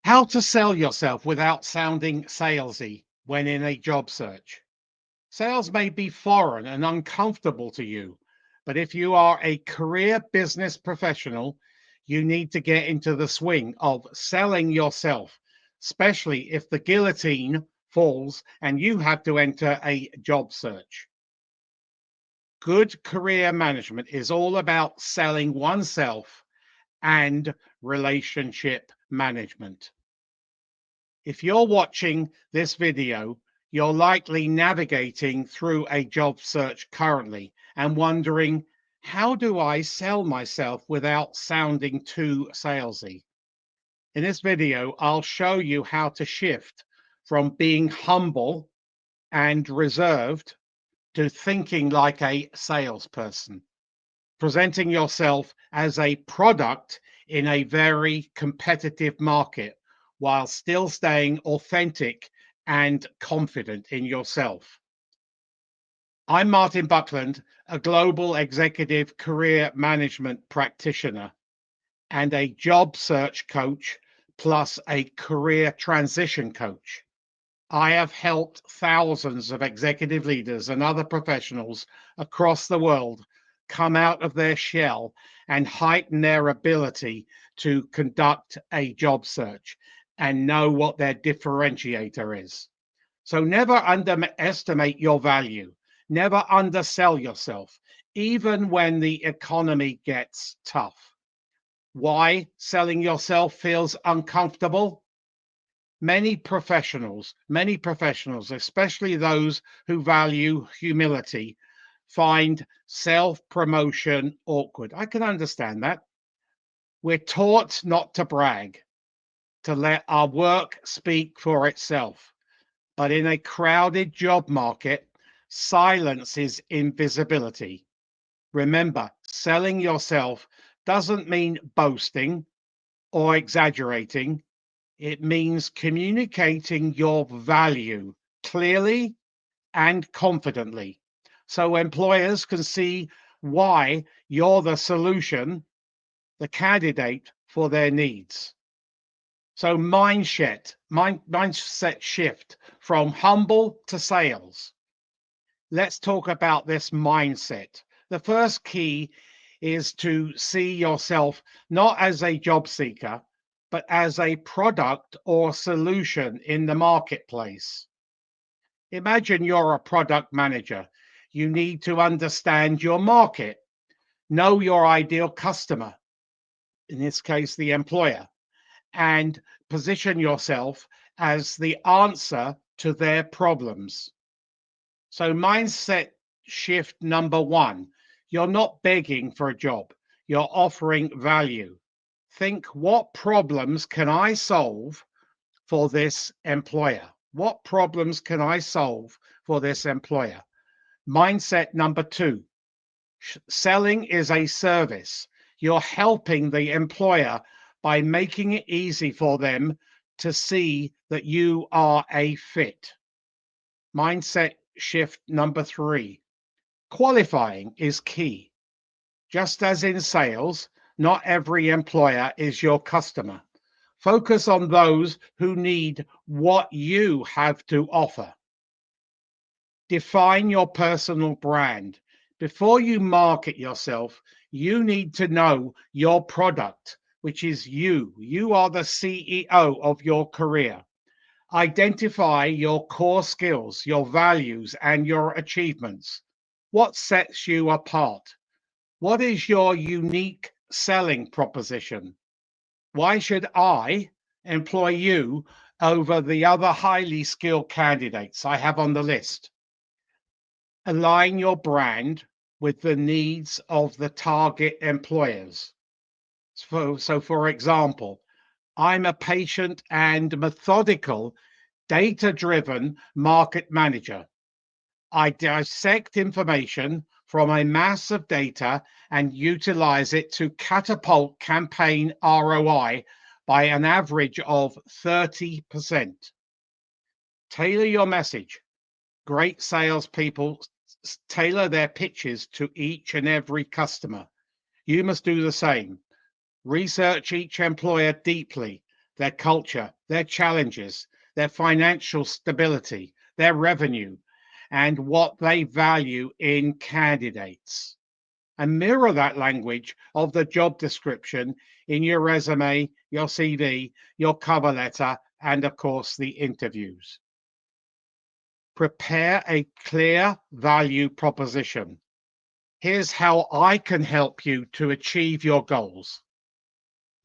How to sell yourself without sounding salesy when in a job search. Sales may be foreign and uncomfortable to you, but if you are a career business professional, you need to get into the swing of selling yourself, especially if the guillotine falls and you have to enter a job search. Good career management is all about selling oneself and relationship management. If you're watching this video, you're likely navigating through a job search currently and wondering, how do I sell myself without sounding too salesy? In this video, I'll show you how to shift from being humble and reserved to thinking like a salesperson, presenting yourself as a product in a very competitive market while still staying authentic and confident in yourself. I'm Martin Buckland, a global executive career management practitioner and a job search coach, plus a career transition coach. I have helped thousands of executive leaders and other professionals across the world come out of their shell and heighten their ability to conduct a job search and know what their differentiator is. So never underestimate your value, never undersell yourself, even when the economy gets tough. Why selling yourself feels uncomfortable? Many professionals, especially those who value humility, find self-promotion awkward. I can understand that. We're taught not to brag, to let our work speak for itself. But in a crowded job market, silence is invisibility. Remember, selling yourself doesn't mean boasting or exaggerating. It means communicating your value clearly and confidently so employers can see why you're the solution, the candidate for their needs. So mindset shift from humble to sales. Let's talk about this mindset. The first key is to see yourself not as a job seeker, but as a product or solution in the marketplace. Imagine you're a product manager. You need to understand your market, know your ideal customer, in this case, the employer, and position yourself as the answer to their problems. So, mindset shift number one, you're not begging for a job, you're offering value. Think, what problems can I solve for this employer? What problems can I solve for this employer? Mindset number two, selling is a service. You're helping the employer by making it easy for them to see that you are a fit. Mindset shift number three, qualifying is key. Just as in sales, not every employer is your customer. Focus on those who need what you have to offer. Define your personal brand. Before you market yourself, you need to know your product, which is you. You are the CEO of your career. Identify your core skills, your values, and your achievements. What sets you apart? What is your unique selling proposition? Why should I employ you over the other highly skilled candidates I have on the list? Align your brand with the needs of the target employers. So for example, I'm a patient and methodical, data-driven market manager. I dissect information from a mass of data and utilize it to catapult campaign ROI by an average of 30%. Tailor your message. Great salespeople tailor their pitches to each and every customer. You must do the same. Research each employer deeply. their culture, their challenges, their financial stability, their revenue, and what they value in candidates. And mirror that language of the job description in your resume, your CV, your cover letter, and of course, the interviews. Prepare a clear value proposition. Here's how I can help you to achieve your goals.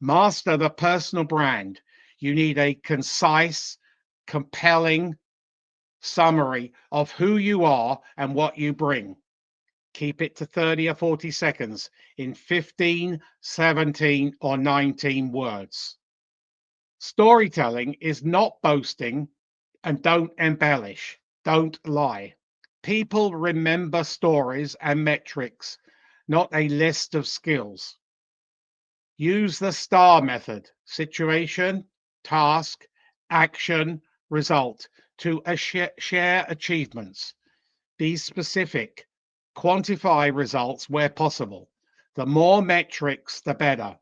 Master the personal brand. You need a concise, compelling summary of who you are and what you bring. Keep it to 30 or 40 seconds in 15, 17, or 19 words. Storytelling is not boasting, and don't embellish, don't lie. People remember stories and metrics, not a list of skills. Use the STAR method: situation, task, action, result to share achievements. Be specific. Quantify results where possible. The more metrics, the better.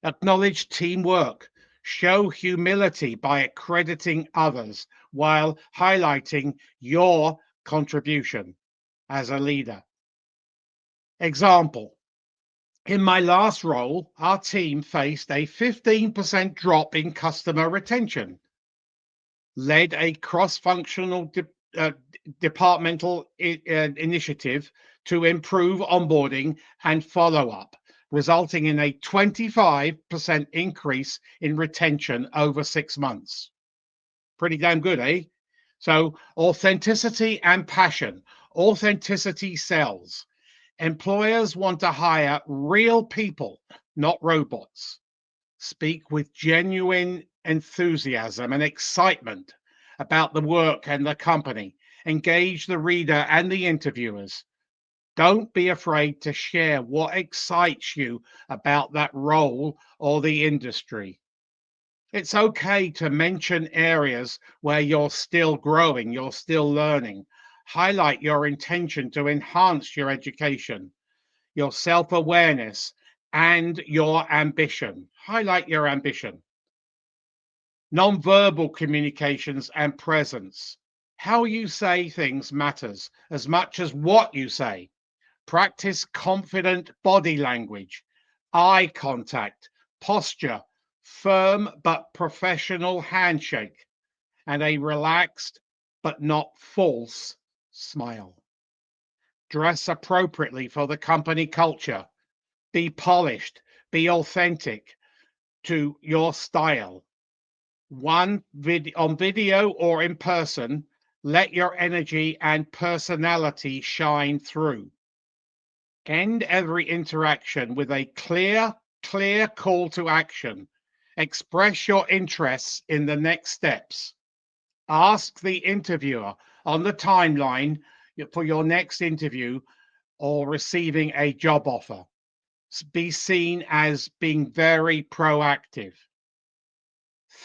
Acknowledge teamwork. Show humility by accrediting others while highlighting your contribution as a leader. Example: in my last role, our team faced a 15% drop in customer retention, led a cross-functional departmental initiative to improve onboarding and follow-up, resulting in a 25% increase in retention over 6 months. Pretty damn good, eh? So authenticity and passion. Authenticity sells. Employers want to hire real people, not robots. Speak with genuine enthusiasm and excitement about the work and the company. Engage the reader and the interviewers. Don't be afraid to share what excites you about that role or the industry. It's okay to mention areas where you're still growing, you're still learning. Highlight your intention to enhance your education, your self awareness, and your ambition. Highlight your ambition. Nonverbal communications and presence. How you say things matters as much as what you say. Practice confident body language, eye contact, posture, firm but professional handshake, and a relaxed but not false smile. Dress appropriately for the company culture. Be polished, be authentic to your style. On video or in person, let your energy and personality shine through. End every interaction with a clear call to action. Express your interests in the next steps. Ask the interviewer on the timeline for your next interview or receiving a job offer. Be seen as being very proactive.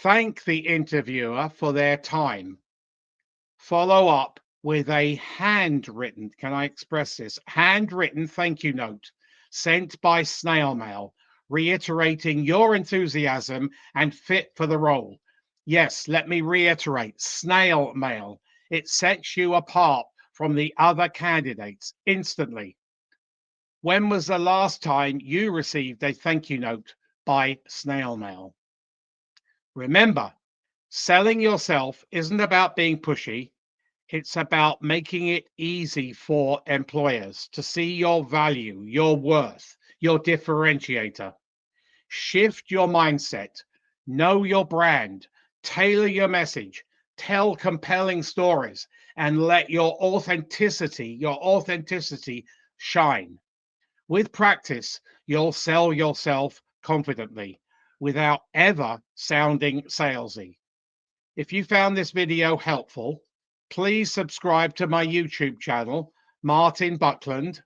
Thank the interviewer for their time. Follow up with a handwritten, can I express this? Handwritten thank you note sent by snail mail, reiterating your enthusiasm and fit for the role. Yes, let me reiterate, snail mail. It sets you apart from the other candidates instantly. When was the last time you received a thank you note by snail mail? Remember, selling yourself isn't about being pushy. It's about making it easy for employers to see your value, your worth, your differentiator. Shift your mindset, know your brand, tailor your message, tell compelling stories, and let your authenticity shine. With practice, you'll sell yourself confidently without ever sounding salesy. If you found this video helpful, please subscribe to my YouTube channel, Martin Buckland,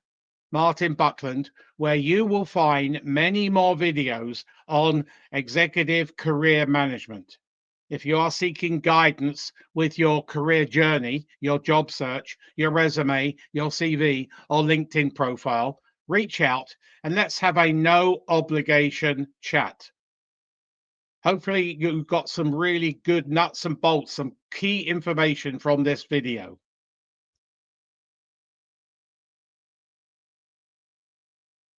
where you will find many more videos on executive career management. If you are seeking guidance with your career journey, your job search, your resume, your CV, or LinkedIn profile, reach out and let's have a no obligation chat. Hopefully you got some really good nuts and bolts, some key information from this video.